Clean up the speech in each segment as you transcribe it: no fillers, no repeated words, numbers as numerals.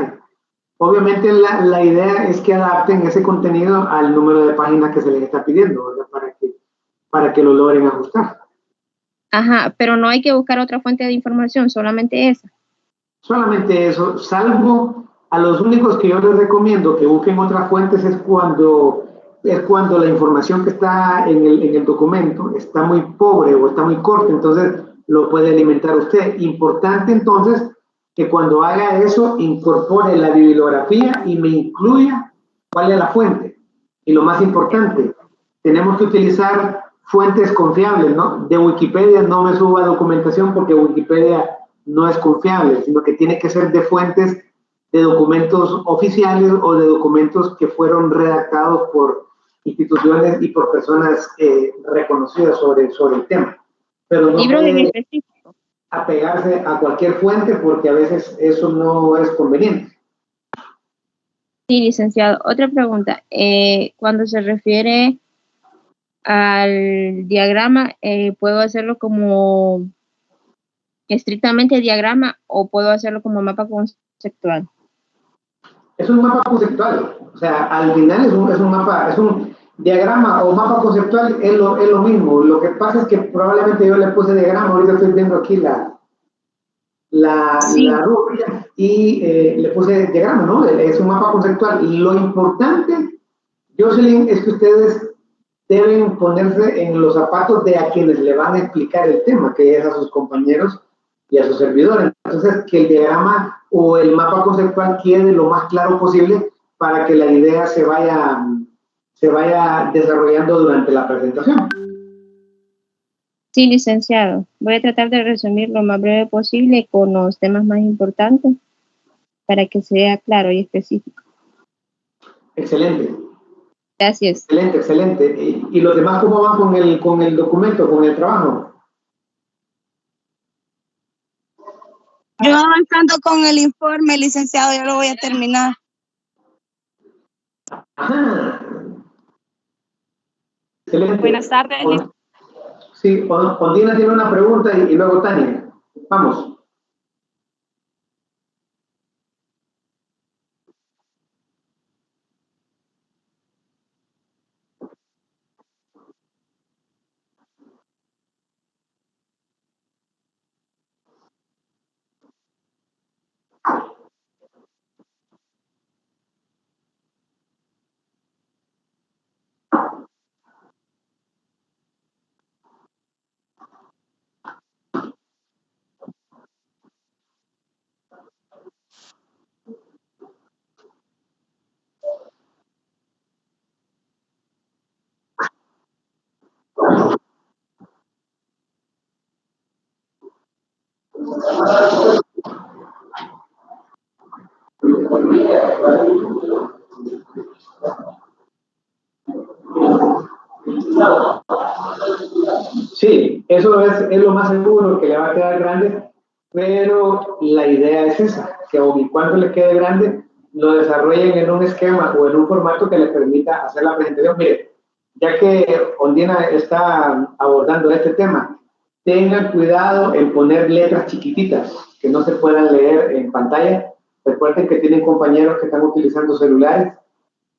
mensaje. Obviamente la idea es que adapten ese contenido al número de páginas que se les está pidiendo, ¿verdad? Para que lo logren ajustar. Ajá, pero no hay que buscar otra fuente de información, solamente esa. Solamente eso, salvo a los únicos que yo les recomiendo que busquen otras fuentes es cuando la información que está en el documento está muy pobre o está muy corta, entonces lo puede alimentar usted. Importante entonces que cuando haga eso incorpore la bibliografía y me incluya cuál es la fuente. Y lo más importante, tenemos que utilizar fuentes confiables, ¿no? De Wikipedia no me suba documentación porque Wikipedia no es confiable, sino que tiene que ser de fuentes de documentos oficiales o de documentos que fueron redactados por instituciones y por personas reconocidas sobre el tema. Pero no libros en puede específico. apegarse a cualquier fuente porque a veces eso no es conveniente. Sí, licenciado. Otra pregunta. Cuando se refiere al diagrama, ¿puedo hacerlo como estrictamente diagrama o puedo hacerlo como mapa conceptual? Es un mapa conceptual, o sea, al final es un mapa, es un diagrama o mapa conceptual, es lo mismo. Lo que pasa es que probablemente yo le puse diagrama, ahorita estoy viendo aquí Sí. la rúbrica y le puse diagrama, ¿no? Es un mapa conceptual. Y lo importante, Jocelyn, es que ustedes deben ponerse en los zapatos de a quienes le van a explicar el tema, que es a sus compañeros y a sus servidores. Entonces, que el diagrama o el mapa conceptual quede lo más claro posible para que la idea se vaya desarrollando durante la presentación. Sí, licenciado. Voy a tratar de resumir lo más breve posible con los temas más importantes para que sea claro y específico. Excelente. Gracias. Excelente, excelente. ¿Y los demás cómo van con el documento, con el trabajo? Yo avanzando con el informe, licenciado, ya lo voy a terminar. Ajá. Excelente. Buenas tardes. Sí, Ondina tiene una pregunta y luego Tania. Vamos. Sí, eso es lo más seguro, que le va a quedar grande, pero la idea es esa, que aun y cuando le quede grande, lo desarrollen en un esquema o en un formato que le permita hacer la presentación. Mire, ya que Ondina está abordando este tema, tengan cuidado en poner letras chiquititas que no se puedan leer en pantalla. Recuerden que tienen compañeros que están utilizando celulares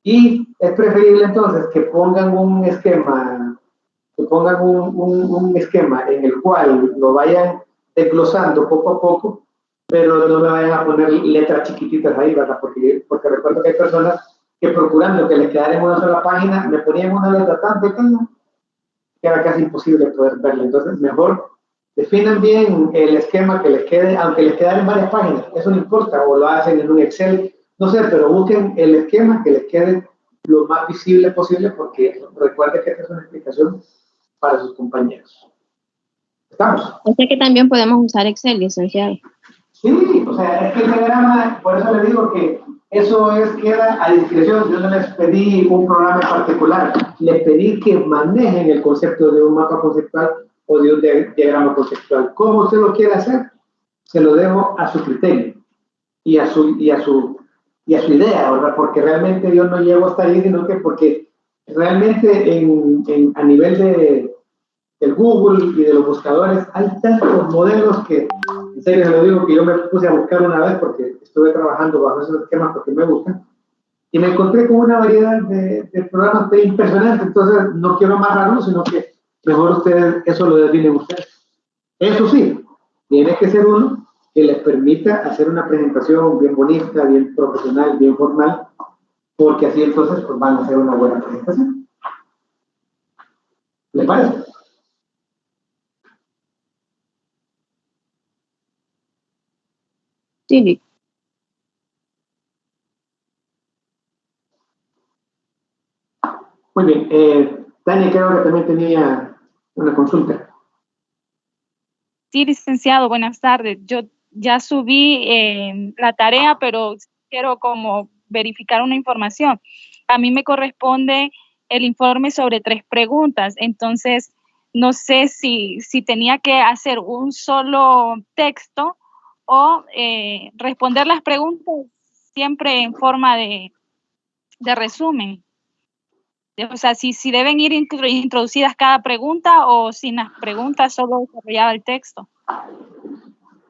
y es preferible entonces que pongan un esquema en el cual lo vayan desglosando poco a poco, pero no me vayan a poner letras chiquititas ahí, ¿verdad? Porque recuerdo que hay personas que procurando que les quedara en una sola página, me ponían una letra tan pequeña que era casi imposible poder verla. Entonces, mejor definan bien el esquema que les quede, aunque les quedara en varias páginas, eso no importa, o lo hacen en un Excel, no sé, pero busquen el esquema que les quede lo más visible posible, porque recuerden que esta es una explicación para sus compañeros. ¿Estamos? O sea que también podemos usar Excel, licenciado. Sí, o sea, es que el diagrama, por eso les digo que eso queda a discreción. Yo no les pedí un programa en particular, les pedí que manejen el concepto de un mapa conceptual o de un diagrama conceptual. ¿Cómo usted lo quiere hacer? Se lo dejo a su criterio y a su idea, ¿verdad? Porque realmente yo no llego hasta ahí, sino que porque realmente a nivel del Google y de los buscadores hay tantos modelos que En serio, se lo digo que yo me puse a buscar una vez porque estuve trabajando bajo esos esquemas porque me gustan. Y me encontré con una variedad de programas impresionantes, entonces no quiero amarrarlo, sino que mejor ustedes, eso lo definen ustedes. Eso sí, tiene que ser uno que les permita hacer una presentación bien bonita, bien profesional, bien formal, porque así entonces pues, van a hacer una buena presentación. ¿Les parece? Sí, Muy bien. Tania, creo que también tenía una consulta. Sí, licenciado, buenas tardes. Yo ya subí la tarea, pero quiero como verificar una información. A mí me corresponde el informe sobre 3 preguntas, entonces no sé si tenía que hacer un solo texto o responder las preguntas siempre en forma de resumen. O sea, si deben ir introducidas cada pregunta o sin las preguntas solo desarrollaba el texto.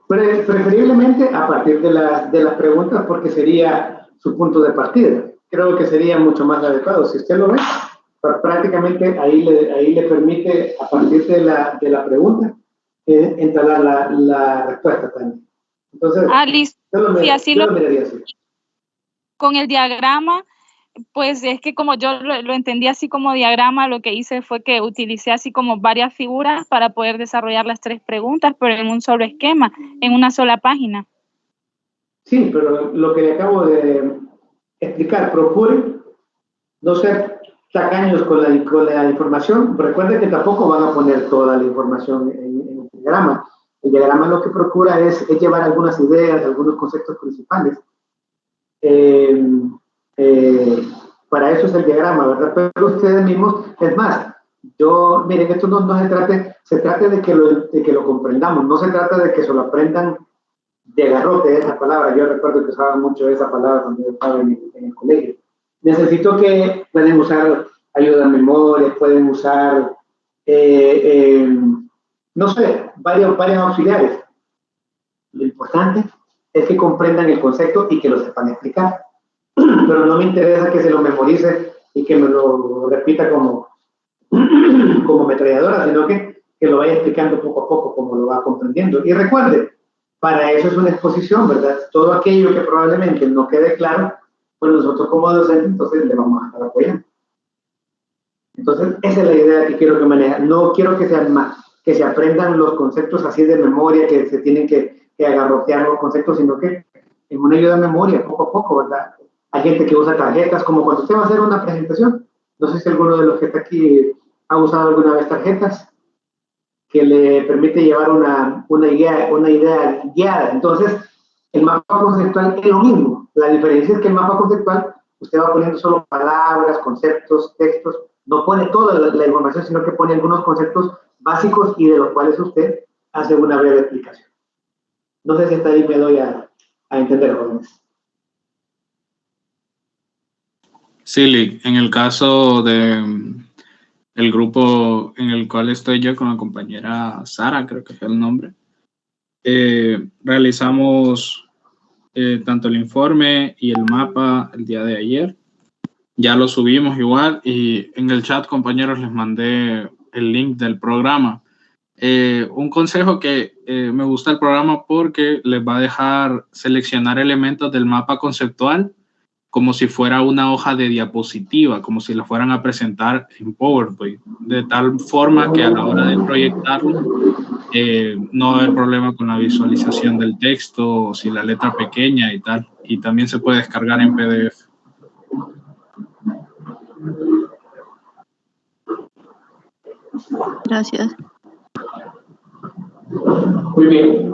Preferiblemente a partir de las preguntas porque sería su punto de partida. Creo que sería mucho más adecuado. Si usted lo ve, prácticamente ahí le permite a partir de la pregunta entablar la respuesta también. Entonces, listo. yo lo miraría así. Con el diagrama, pues es que como yo lo entendí así como diagrama, lo que hice fue que utilicé así como varias figuras para poder desarrollar las 3 preguntas, pero en un solo esquema, en una sola página. Sí, pero lo que le acabo de explicar, procure no ser tacaños con la información. Recuerden que tampoco van a poner toda la información en el diagrama. El diagrama lo que procura es llevar algunas ideas, algunos conceptos principales. Para eso es el diagrama, ¿verdad? Pero ustedes mismos, es más, miren, esto no se trata de que lo comprendamos, no se trata de que se lo aprendan de garrote esa palabra. Yo recuerdo que usaba mucho esa palabra cuando yo estaba en el colegio. Necesito que pueden usar ayuda a memoria, pueden usar, no sé, varios auxiliares. Lo importante es que comprendan el concepto y que lo sepan explicar. Pero no me interesa que se lo memorice y que me lo repita como ametralladora, sino que lo vaya explicando poco a poco, como lo va comprendiendo. Y recuerde, para eso es una exposición, ¿verdad? Todo aquello que probablemente no quede claro, pues nosotros como docentes entonces le vamos a estar apoyando. Entonces, esa es la idea que quiero que manejen. No quiero que se aprendan los conceptos así de memoria, que se tienen que agarrotear los conceptos, sino que en una ayuda de memoria, poco a poco, ¿verdad? Hay gente que usa tarjetas, como cuando usted va a hacer una presentación. No sé si alguno de los que está aquí ha usado alguna vez tarjetas que le permite llevar una idea guiada. Entonces, el mapa conceptual es lo mismo. La diferencia es que el mapa conceptual, usted va poniendo solo palabras, conceptos, textos, no pone toda la información, sino que pone algunos conceptos básicos y de los cuales usted hace una breve explicación. No sé si hasta ahí me doy a entender, jóvenes. Sí, en el caso de el grupo en el cual estoy yo con la compañera Sara, creo que es el nombre, realizamos tanto el informe y el mapa el día de ayer. Ya lo subimos igual y en el chat, compañeros, les mandé el link del programa. Un consejo que me gusta el programa porque les va a dejar seleccionar elementos del mapa conceptual como si fuera una hoja de diapositiva, como si la fueran a presentar en PowerPoint, de tal forma que a la hora de proyectarlo no va a haber problema con la visualización del texto, si la letra pequeña y tal, y también se puede descargar en PDF. gracias. Muy bien.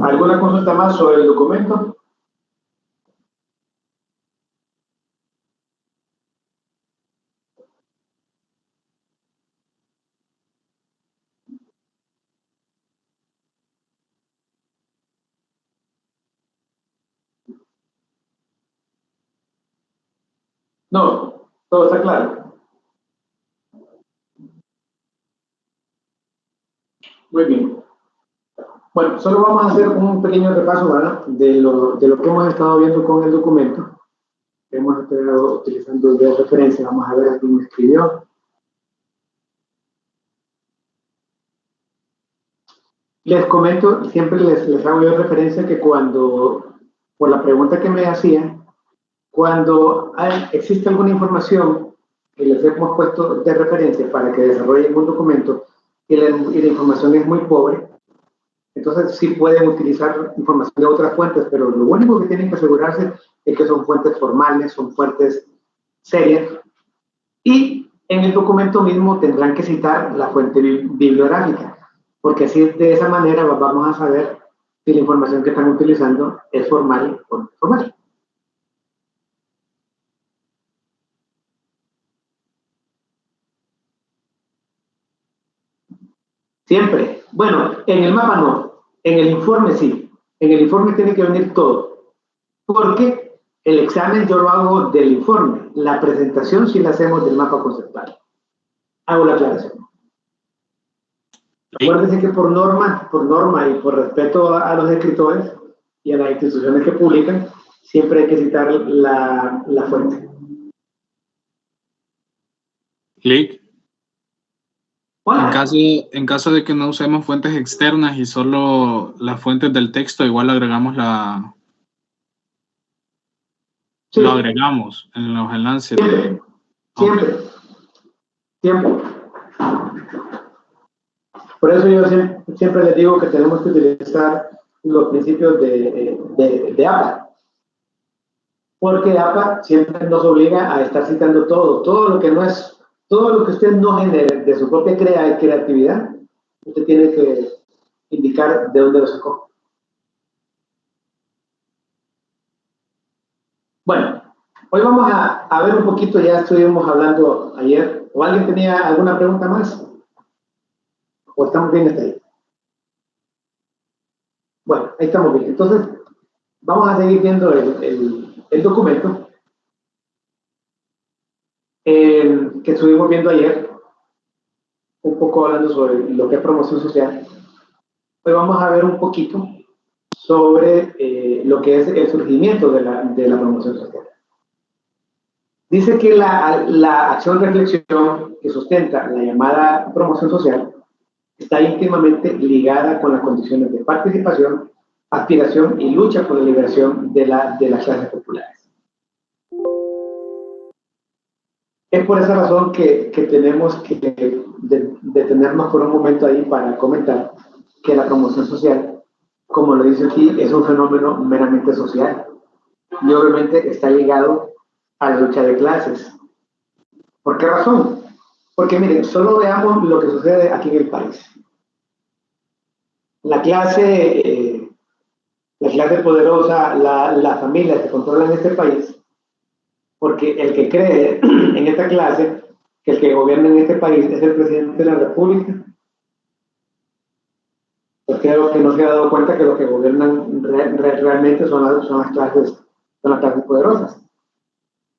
¿Alguna consulta más sobre el documento? No, todo está claro. Muy bien. Bueno, solo vamos a hacer un pequeño repaso, ¿verdad? De lo que hemos estado viendo con el documento. Hemos estado utilizando de referencia. Vamos a ver a quién me escribió. Les comento, siempre les hago yo referencia que cuando, por la pregunta que me hacían, cuando existe alguna información que les hemos puesto de referencia para que desarrollen un documento y la información es muy pobre, entonces sí pueden utilizar información de otras fuentes, pero lo único que tienen que asegurarse es que son fuentes formales, son fuentes serias, y en el documento mismo tendrán que citar la fuente bibliográfica, porque así de esa manera vamos a saber si la información que están utilizando es formal o no es formal. Siempre. Bueno, en el mapa no, en el informe sí. En el informe tiene que venir todo, porque el examen yo lo hago del informe, la presentación sí la hacemos del mapa conceptual. Hago la aclaración. Acuérdense que por norma y por respeto a los escritores y a las instituciones que publican, siempre hay que citar la fuente. Clic. Hola. En caso de que no usemos fuentes externas y solo las fuentes del texto, igual agregamos Sí. Lo agregamos en los enlaces. Siempre. Siempre. Por eso yo siempre les digo que tenemos que utilizar los principios de APA. Porque APA siempre nos obliga a estar citando todo lo que no es, todo lo que usted no genere de su propia creatividad, usted tiene que indicar de dónde lo sacó. Bueno, hoy vamos a ver un poquito, ya estuvimos hablando ayer, ¿o alguien tenía alguna pregunta más? ¿O estamos bien hasta ahí? Bueno, ahí estamos bien. Entonces, vamos a seguir viendo el documento que estuvimos viendo ayer, un poco hablando sobre lo que es promoción social. Hoy vamos a ver un poquito sobre lo que es el surgimiento de la promoción social. Dice que la acción-reflexión que sustenta la llamada promoción social está íntimamente ligada con las condiciones de participación, aspiración y lucha por la liberación de las clases populares. Es por esa razón que tenemos que detenernos por un momento ahí para comentar que la promoción social, como lo dice aquí, es un fenómeno meramente social y obviamente está ligado a la lucha de clases. ¿Por qué razón? Porque miren, solo veamos lo que sucede aquí en el país. La clase poderosa, las familias que controlan este país, porque el que cree en esta clase, que el que gobierna en este país es el presidente de la República, pues creo que no se ha dado cuenta que los que gobiernan realmente son las clases poderosas.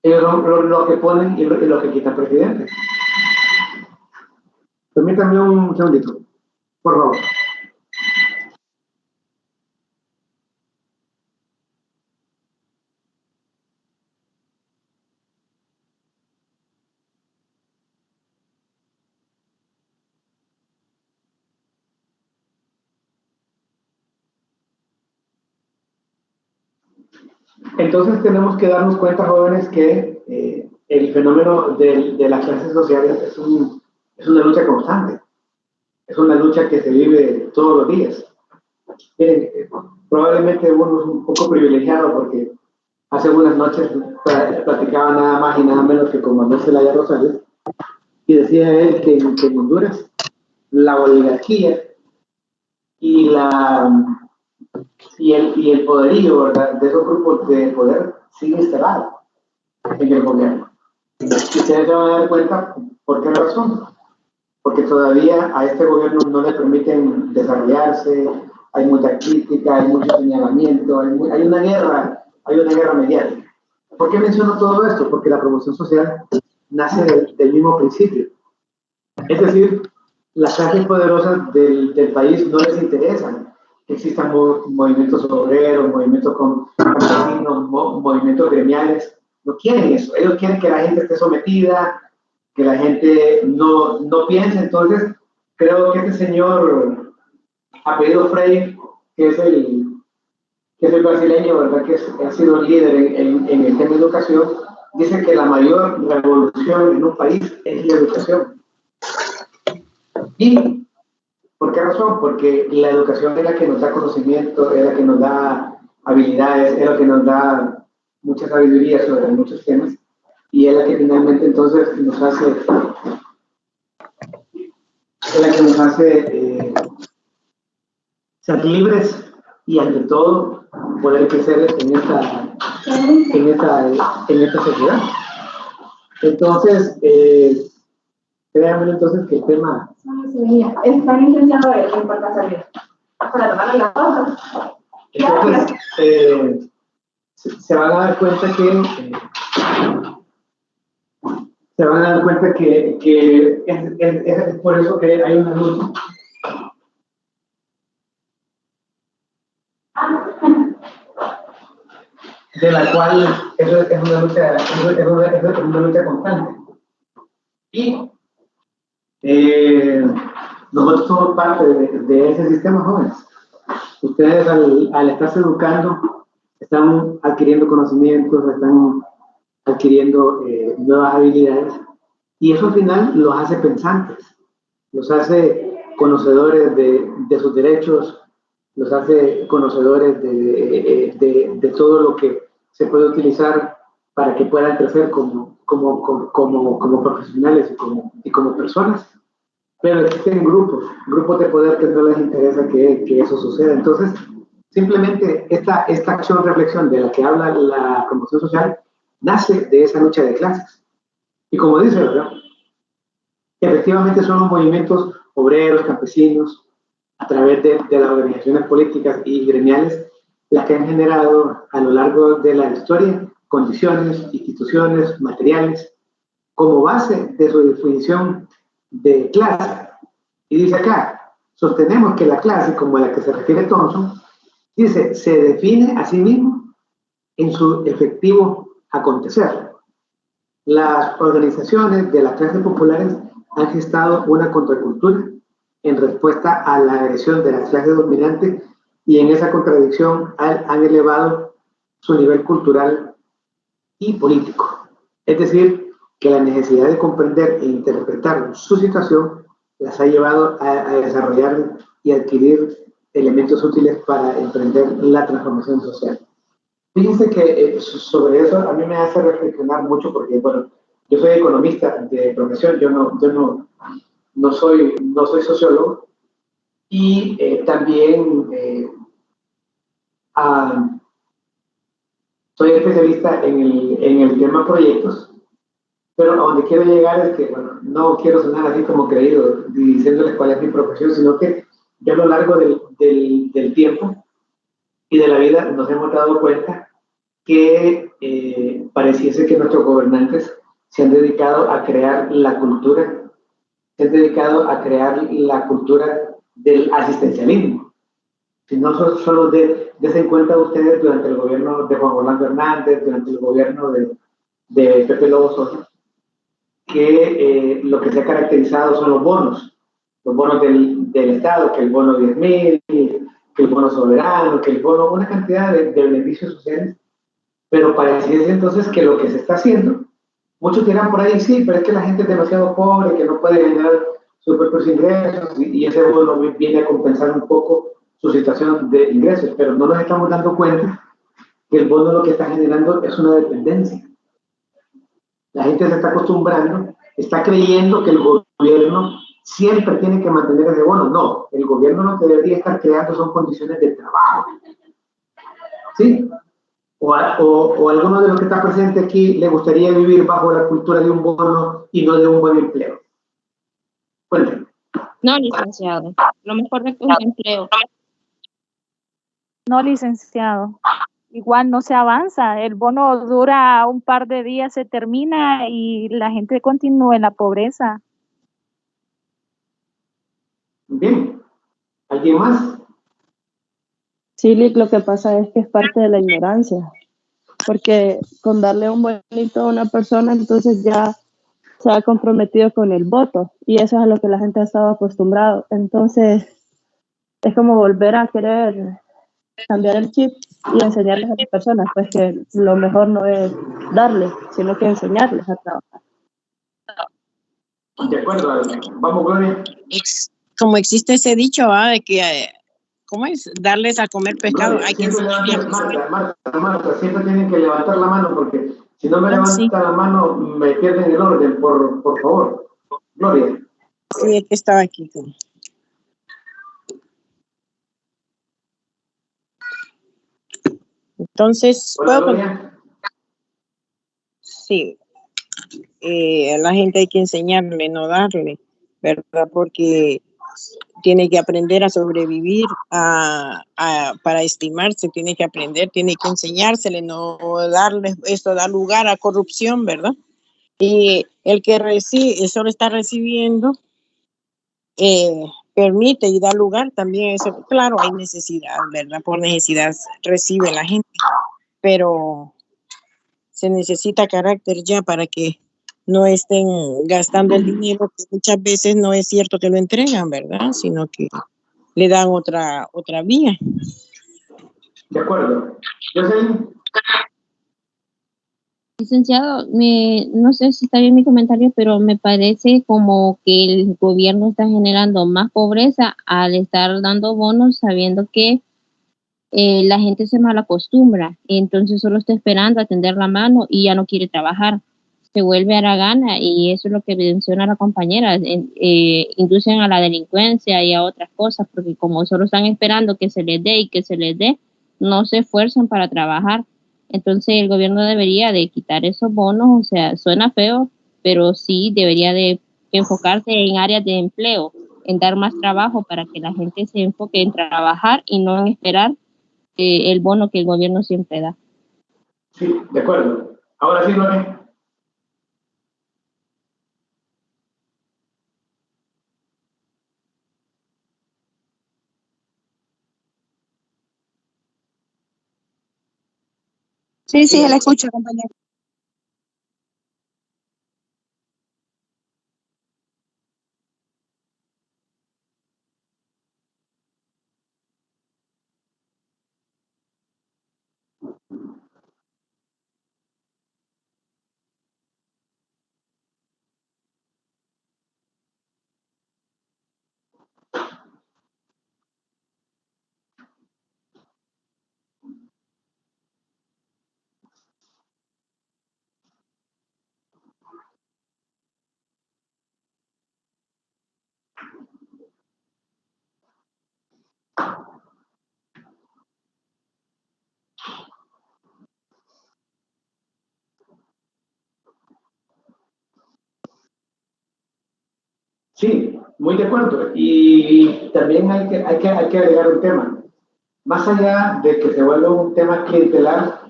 Ellos son los que ponen y los que quitan presidentes. Permítanme un segundito, por favor. Entonces tenemos que darnos cuenta, jóvenes, que el fenómeno de las clases sociales es una lucha constante. Es una lucha que se vive todos los días. Miren, probablemente uno es un poco privilegiado porque hace unas noches platicaba nada más y nada menos que con Manuel Zelaya Rosales y decía él que en Honduras la oligarquía y el poderío, ¿verdad?, de esos grupos de poder sigue instalado en el gobierno. Y ustedes se van a dar cuenta por qué razón. Porque todavía a este gobierno no le permiten desarrollarse, hay mucha crítica, hay mucho señalamiento, hay una guerra mediática. ¿Por qué menciono todo esto? Porque la promoción social nace del mismo principio. Es decir, las clases poderosas del país no les interesan que existan movimientos obreros, movimientos campesinos, movimientos gremiales. No quieren eso. Ellos quieren que la gente esté sometida, que la gente no piense. Entonces, creo que este señor apellido Frei, que es el brasileño, ¿verdad? Que ha sido líder en el tema de educación, dice que la mayor revolución en un país es la educación. ¿Y por qué razón? Porque la educación es la que nos da conocimiento, es la que nos da habilidades, es la que nos da mucha sabiduría sobre muchos temas, y es la que finalmente entonces nos hace ser libres y ante todo poder crecer en esta sociedad. Entonces, créanme entonces que el tema... Está licenciado en importa salir. Para tomarle la pausa. Entonces, se van a dar cuenta que es por eso que hay una lucha. De la cual es una lucha constante. Y nosotros somos parte de ese sistema, jóvenes. Ustedes al estarse educando, están adquiriendo conocimientos, están adquiriendo nuevas habilidades, y eso al final los hace pensantes, los hace conocedores de sus derechos, los hace conocedores de todo lo que se puede utilizar para que puedan crecer como profesionales y como personas. Pero existen grupos de poder que no les interesa que eso suceda. Entonces, simplemente esta acción-reflexión de la que habla la promoción social nace de esa lucha de clases. Y como dice, ¿verdad? Efectivamente son los movimientos obreros, campesinos, a través de las organizaciones políticas y gremiales, las que han generado a lo largo de la historia condiciones, instituciones, materiales, como base de su definición de clase. Y dice acá, sostenemos que la clase, como a la que se refiere Thompson, dice, se define a sí mismo en su efectivo acontecer. Las organizaciones de las clases populares han gestado una contracultura en respuesta a la agresión de las clases dominantes, y en esa contradicción han elevado su nivel cultural y político. Es decir, que la necesidad de comprender e interpretar su situación las ha llevado a desarrollar y adquirir elementos útiles para emprender la transformación social. Fíjense que sobre eso a mí me hace reflexionar mucho, porque, bueno, yo soy economista de profesión, yo no soy sociólogo, y también soy especialista en el tema proyectos, pero a donde quiero llegar es que, bueno, no quiero sonar así como creído diciéndoles cuál es mi profesión, sino que yo a lo largo del tiempo y de la vida nos hemos dado cuenta que pareciese que nuestros gobernantes se han dedicado a crear la cultura, del asistencialismo. Si no solo den cuenta ustedes durante el gobierno de Juan Orlando Hernández, durante el gobierno de Pepe Lobo Sosa, que lo que se ha caracterizado son los bonos del Estado, que el bono 10.000, que el bono soberano, que el bono, una cantidad de beneficios sociales, pero pareciese entonces que lo que se está haciendo, muchos dirán por ahí, sí, pero es que la gente es demasiado pobre, que no puede generar sus propios ingresos, y ese bono viene a compensar un poco su situación de ingresos, pero no nos estamos dando cuenta que el bono lo que está generando es una dependencia. La gente se está acostumbrando, está creyendo que el gobierno siempre tiene que mantener ese bono. No, el gobierno lo que debería estar creando son condiciones de trabajo. ¿Sí? O alguno de los que está presente aquí le gustaría vivir bajo la cultura de un bono y no de un buen empleo. Cuéntame. No, licenciado. Lo mejor es un empleo. No, licenciado. Igual no se avanza. El bono dura un par de días, se termina y la gente continúa en la pobreza. Bien. ¿Alguien más? Sí, Lick, lo que pasa es que es parte de la ignorancia, porque con darle un bonito a una persona, entonces ya se ha comprometido con el voto, y eso es a lo que la gente ha estado acostumbrado. Entonces, es como volver a querer cambiar el chip y enseñarles a las personas, pues que lo mejor no es darles, sino que enseñarles a trabajar. De acuerdo, vamos, Gloria. Como existe ese dicho, de que, ¿cómo es? Darles a comer pescado. Gloria, Hay que siempre enseñarles. Marta, siempre tienen que levantar la mano, porque si no me levanta la mano, me pierden el orden, por favor. Gloria. Sí, es que estaba aquí. Entonces, Hola, Gloria. Sí, a la gente hay que enseñarle, no darle, ¿verdad? Porque tiene que aprender a sobrevivir, para estimarse, tiene que aprender, tiene que enseñársele, no darle, esto da lugar a corrupción, ¿verdad? Y el que recibe, solo está recibiendo, permite y da lugar también a eso. Claro, hay necesidad, ¿verdad? Por necesidad recibe la gente, pero se necesita carácter ya para que no estén gastando el dinero, que muchas veces no es cierto que lo entregan, ¿verdad? Sino que le dan otra vía. De acuerdo. Jocelyn. Licenciado, no sé si está bien mi comentario, pero me parece como que el gobierno está generando más pobreza al estar dando bonos sabiendo que la gente se malacostumbra, entonces solo está esperando a tender la mano y ya no quiere trabajar, se vuelve haragana y eso es lo que menciona la compañera, inducen a la delincuencia y a otras cosas, porque como solo están esperando que se les dé y que se les dé, no se esfuerzan para trabajar. Entonces el gobierno debería de quitar esos bonos, o sea, suena feo, pero sí debería de enfocarse en áreas de empleo, en dar más trabajo para que la gente se enfoque en trabajar y no en esperar el bono que el gobierno siempre da. Sí, de acuerdo. Ahora sí, Gloria. Sí, sí, la escucho, compañero. Sí, muy de acuerdo. Y también hay que agregar un tema. Más allá de que se vuelva un tema clientelar,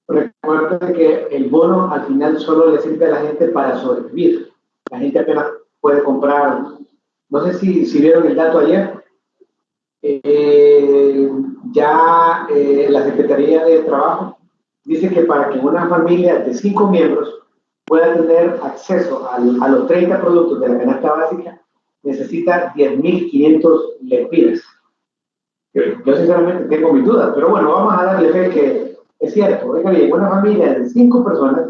recuerden que el bono al final solo le sirve a la gente para sobrevivir. La gente apenas puede comprar, no sé si vieron el dato ayer, la Secretaría de Trabajo dice que para que una familia de 5 miembros pueda tener acceso a los 30 productos de la canasta básica, necesita 10.500 lempiras. Yo sinceramente tengo mis dudas, pero bueno, vamos a darle fe que es cierto. Oiga bien, una familia de 5 personas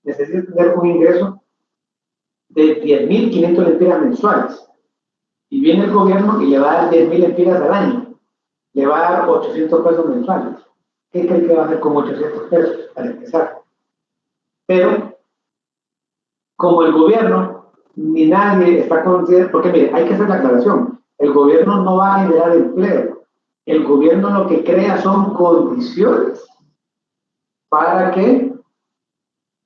necesita tener un ingreso de 10.500 lempiras mensuales. Y viene el gobierno y le va a dar 10.000 lempiras al año. Le va a dar 800 pesos mensuales. ¿Qué cree que va a hacer con 800 pesos para empezar? Pero, como el gobierno ni nadie está consciente, porque mire, hay que hacer la aclaración, el gobierno no va a generar empleo, el gobierno lo que crea son condiciones para que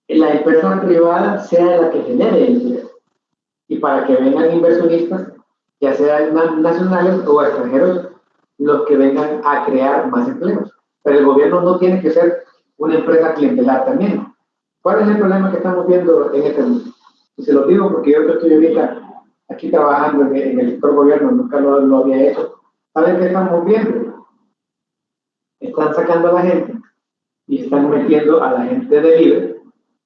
la empresa privada sea la que genere empleo y para que vengan inversionistas, ya sean nacionales o extranjeros, los que vengan a crear más empleos. Pero el gobierno no tiene que ser una empresa clientelar también. ¿Cuál es el problema que estamos viendo en este mundo? Y se lo digo porque yo estoy ahorita aquí trabajando en el sector gobierno, nunca lo había hecho, ¿Saben qué están moviendo? Están sacando a la gente y están metiendo a la gente de libre.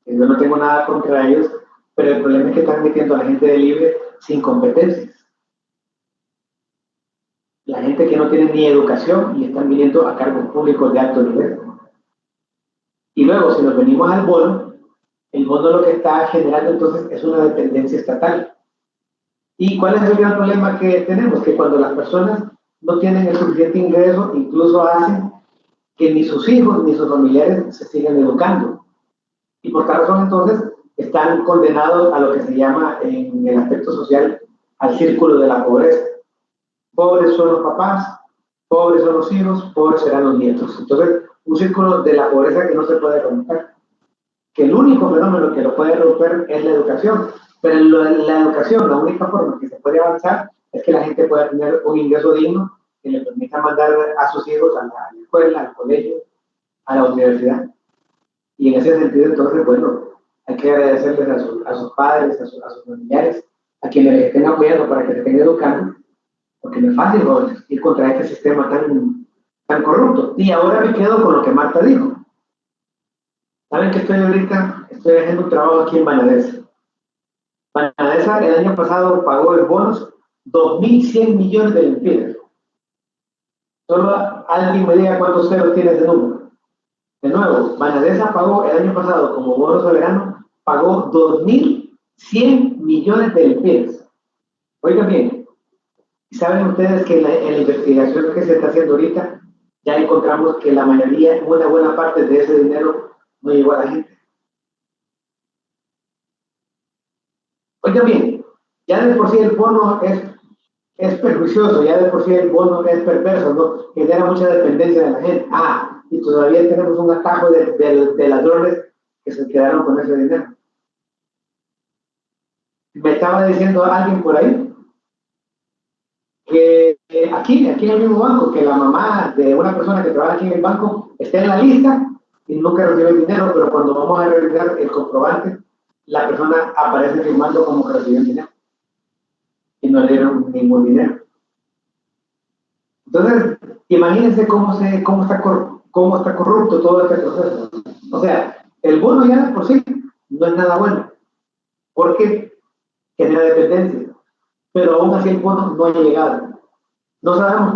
Yo no tengo nada contra ellos, pero el problema es que están metiendo a la gente de libre sin competencias. La gente que no tiene ni educación y están viniendo a cargos públicos de alto nivel. Y luego, si nos venimos al bono, el bono lo que está generando entonces es una dependencia estatal. ¿Y cuál es el gran problema que tenemos? Que cuando las personas no tienen el suficiente ingreso, incluso hacen que ni sus hijos ni sus familiares se sigan educando. Y por tal razón entonces están condenados a lo que se llama en el aspecto social al círculo de la pobreza. Pobres son los papás, pobres son los hijos, pobres serán los nietos. Entonces, un círculo de la pobreza que no se puede romper. Que el único fenómeno que lo puede romper es la educación. Pero la educación, la única forma que se puede avanzar es que la gente pueda tener un ingreso digno que le permita mandar a sus hijos a la escuela, al colegio, a la universidad. Y en ese sentido, entonces, bueno, hay que agradecerles a sus padres, a sus familiares, a quienes les estén apoyando para que se estén educando, porque no es fácil, jóvenes, ir contra este sistema tan corrupto. Y ahora me quedo con lo que Marta dijo. Saben que estoy haciendo un trabajo aquí en Bangladesh. Bangladesh el año pasado pagó en bonos 2.100 millones de lempiras. Solo alguien me diga cuántos ceros tiene ese número. De nuevo, Bangladesh pagó el año pasado como bono soberano, pagó 2.100 millones de lempiras. Oigan bien, ¿saben ustedes que en la investigación que se está haciendo ahorita ya encontramos que la mayoría, una buena parte de ese dinero no llegó a la gente? Oigan bien, ya de por sí el bono es perjuicioso, ya de por sí el bono es perverso, ¿no? Genera mucha dependencia de la gente. Y todavía tenemos un atajo de ladrones que se quedaron con ese dinero. Me estaba diciendo alguien por ahí que aquí en el mismo banco, que la mamá de una persona que trabaja aquí en el banco está en la lista y nunca recibe el dinero, pero cuando vamos a revisar el comprobante, la persona aparece firmando como que recibió el dinero y no le dieron ningún dinero. Entonces, imagínense cómo está corrupto todo este proceso. O sea, el bono ya de por sí no es nada bueno, porque genera dependencia, pero aún así el bono no ha llegado. No sabemos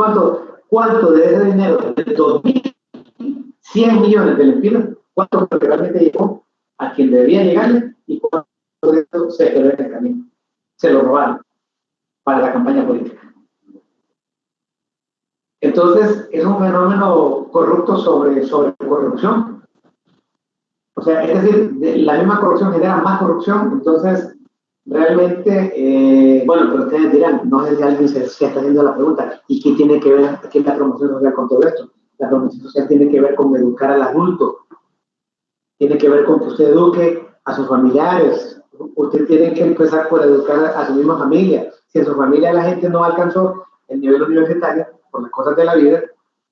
cuánto de ese dinero, de 2.100 millones de lempiras, cuánto realmente llegó a quien debería llegarle y cuánto de eso se quedó en el camino. Se lo robaron para la campaña política. Entonces, es un fenómeno corrupto sobre corrupción. O sea, es decir, la misma corrupción genera más corrupción, entonces, realmente, bueno, pero ustedes dirán, no sé si alguien se está haciendo la pregunta, ¿y qué tiene que ver aquí la promoción social con todo esto? La promoción social tiene que ver con educar al adulto, tiene que ver con que usted eduque a sus familiares, usted tiene que empezar por educar a su misma familia. Si en su familia la gente no alcanzó el nivel universitario por las cosas de la vida,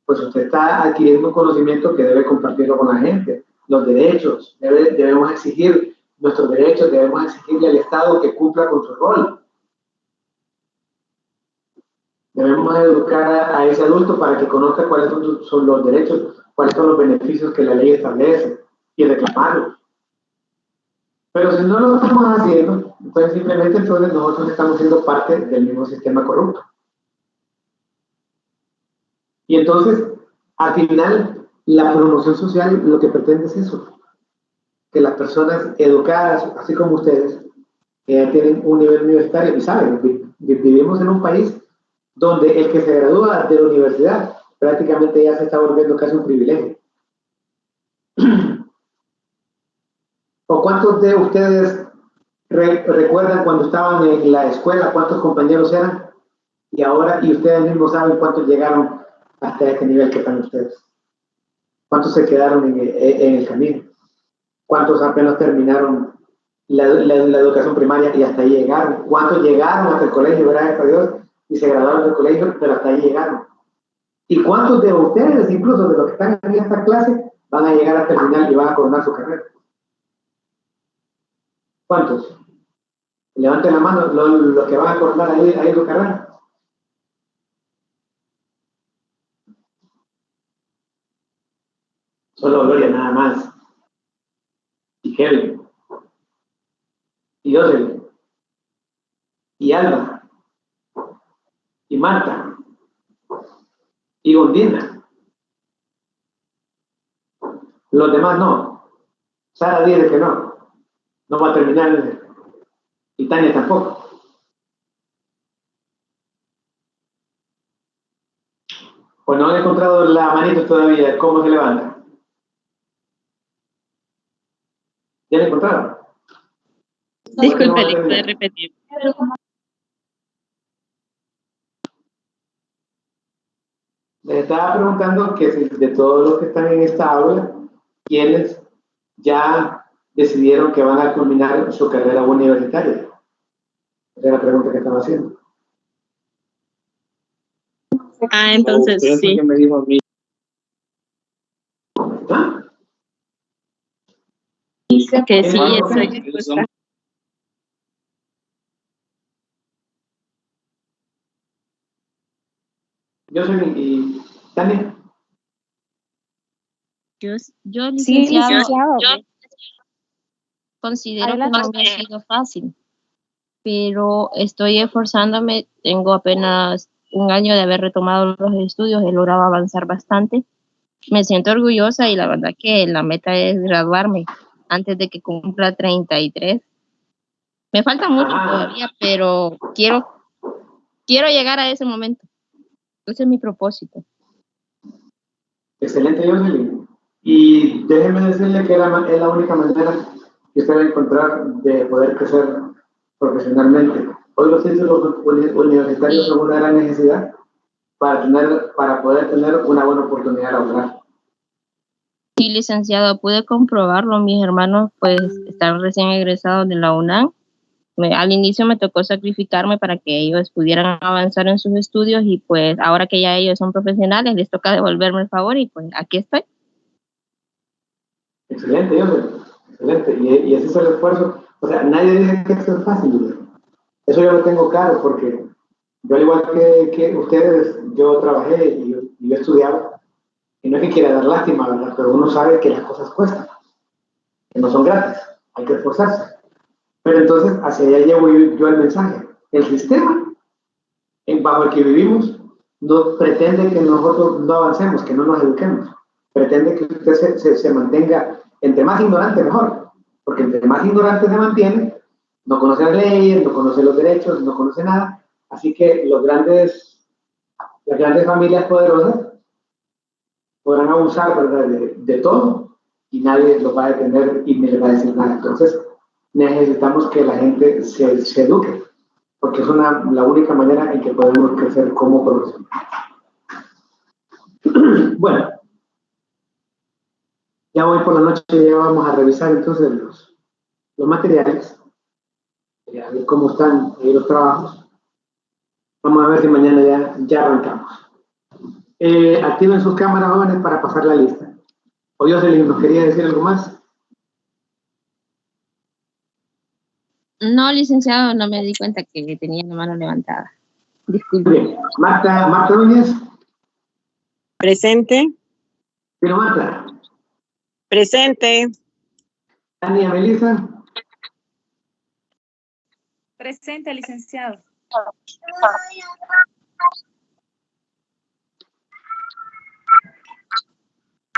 pues usted está adquiriendo un conocimiento que debe compartirlo con la gente. Los derechos, debemos exigir nuestros derechos, debemos exigirle al Estado que cumpla con su rol. Debemos educar a ese adulto para que conozca cuáles son los derechos, cuáles son los beneficios que la ley establece y reclamarlos. Pero si no lo estamos haciendo, pues simplemente entonces nosotros estamos siendo parte del mismo sistema corrupto. Y entonces, al final, la promoción social lo que pretende es eso, que las personas educadas, así como ustedes, que ya tienen un nivel universitario, y saben, vivimos en un país donde el que se gradúa de la universidad prácticamente ya se está volviendo casi un privilegio. ¿O cuántos de ustedes recuerdan cuando estaban en la escuela cuántos compañeros eran? Y ustedes mismos saben cuántos llegaron hasta este nivel que están ustedes. ¿Cuántos se quedaron en el camino? ¿Cuántos apenas terminaron la educación primaria y hasta ahí llegaron? ¿Cuántos llegaron hasta el colegio, gracias a Dios, y se graduaron del colegio, pero hasta ahí llegaron? ¿Y cuántos de ustedes, incluso de los que están en esta clase, van a llegar hasta el final y van a coronar su carrera? ¿Cuántos? Levanten la mano los que van a coronar ahí su carrera. Solo Gloria nada más. Y Kevin. Y Jocelyn. Y Alba. Y Marta. Y Gondina. Los demás no. Sara dice que no. No va a terminar. Y Tania tampoco. Pues no han encontrado la manito todavía. ¿Cómo se levanta? ¿Ya la encontraron? Disculpe, ¿le puede repetir? Les estaba preguntando que si de todos los que están en esta aula, ¿quiénes ya decidieron que van a culminar su carrera universitaria? Esa es la pregunta que estaba haciendo. Entonces sí. Que me dijo a mí. ¿Ah? Dice que sí, estoy dispuesta. Yo soy y Tania. Yo Sí, licenciado. yo considero que no me ha sido fácil, pero estoy esforzándome. Tengo apenas un año de haber retomado los estudios, he logrado avanzar bastante. Me siento orgullosa y la verdad que la meta es graduarme antes de que cumpla 33. Me falta mucho todavía, pero quiero llegar a ese momento. Ese es mi propósito. Excelente, Jocelyn. Y déjeme decirle que es la única manera que usted va a encontrar de poder crecer profesionalmente. Hoy los títulos universitarios son una gran necesidad para poder tener una buena oportunidad laboral. Sí, licenciado, pude comprobarlo. Mis hermanos pues están recién egresados de la UNAM. Al inicio me tocó sacrificarme para que ellos pudieran avanzar en sus estudios y pues ahora que ya ellos son profesionales les toca devolverme el favor y pues aquí estoy. Excelente, Jocelyn. Excelente. Y ese es el esfuerzo. O sea, nadie dice que esto es fácil, Jocelyn. Eso yo lo tengo claro porque yo al igual que ustedes, yo trabajé y yo estudiaba. Y no es que quiera dar lástima, ¿verdad? Pero uno sabe que las cosas cuestan, que no son gratis, hay que esforzarse. Pero entonces, hacia allá llevo yo el mensaje. El sistema bajo el que vivimos no pretende que nosotros no avancemos, que no nos eduquemos. Pretende que usted se mantenga, entre más ignorante mejor, porque entre más ignorante se mantiene, no conoce las leyes, no conoce los derechos, no conoce nada. Así que las grandes familias poderosas podrán abusar, ¿verdad?, de todo y nadie los va a detener y ni les va a decir nada. Entonces, necesitamos que la gente se eduque, porque es la única manera en que podemos crecer como profesionales. Bueno, ya hoy por la noche ya vamos a revisar entonces los materiales, a ver cómo están ahí los trabajos. Vamos a ver si mañana ya arrancamos. Activen sus cámaras, jóvenes, para pasar la lista. O Jocelyn, ¿nos quería decir algo más? No, licenciado, no me di cuenta que tenía la mano levantada. Disculpe. Bien. Marta Núñez. Presente. Pero Marta. Presente. Tania Melissa. Presente, licenciado.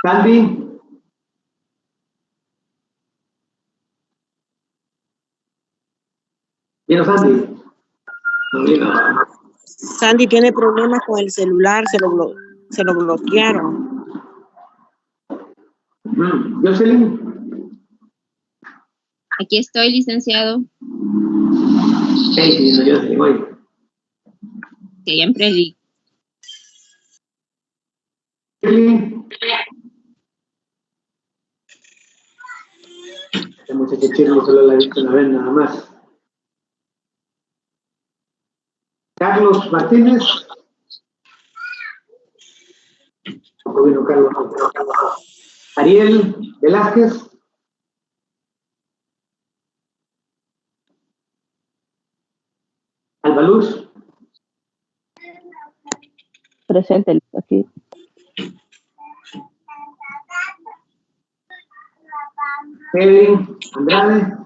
Sandy. ¿Vino Sandy? No vino. Sandy tiene problemas con el celular, se lo bloquearon. Jocelyn. Aquí estoy, licenciado. Sí, Jocelyn, hoy. Siempre digo. Esta muchacha Shirley solo la he visto una vez nada más. Carlos Martínez. ¿Cómo vino Carlos? Ariel Velázquez. Albaluz. Presente aquí. Kevin Andrade.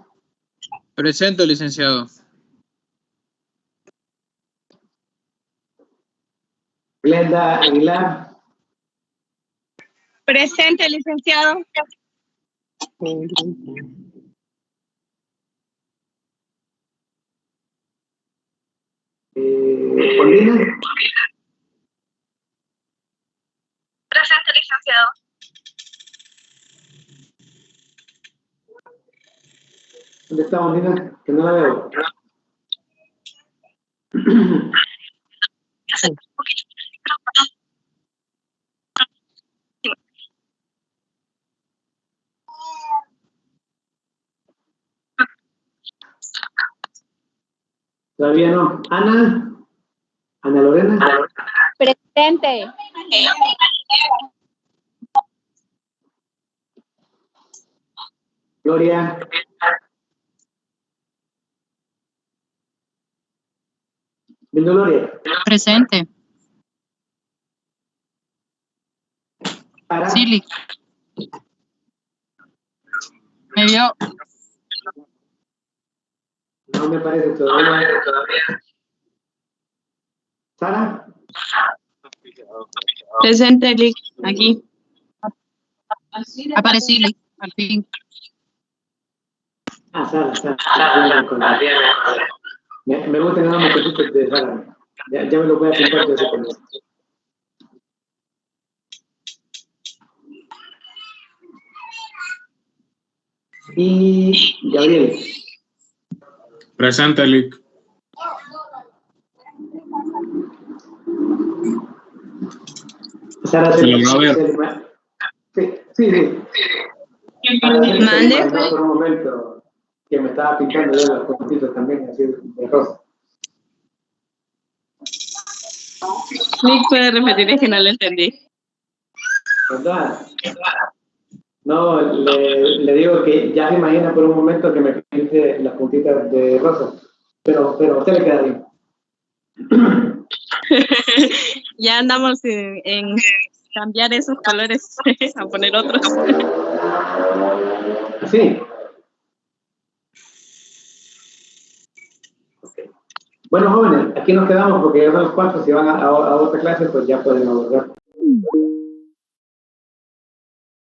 Presente, licenciado. Glenda Aguilar. Presente, licenciado. Paulina. Presente, licenciado. ¿Dónde está Paulina? Que no la veo. Todavía no. Ana. Ana Lorena. Presente. Gloria. Viendo Gloria. Presente. Sara. Silly. ¿Me vio? No me parece todavía. Sara. Presente, Lick. Aquí. Aparecí, Lick. Al fin. Sara. Me gusta que no me consultes de Sara. Ya me lo voy a apuntar de ese tema. Y Gabriel. Presente, Lick. Sara, Sí, a ver. Sí. Mande. Por un momento que me estaba pintando yo los puntitos también, así de rosa. Lick, puede repetir, es que no lo entendí. ¿Verdad? No, le digo que ya se imagina por un momento que me pinte las puntitas de rosa, pero a usted le queda bien. Ya andamos en cambiar esos colores a poner otros. Sí. Okay. Bueno, jóvenes, aquí nos quedamos porque ya son los 4. Si van a otra clase, pues ya pueden abordar.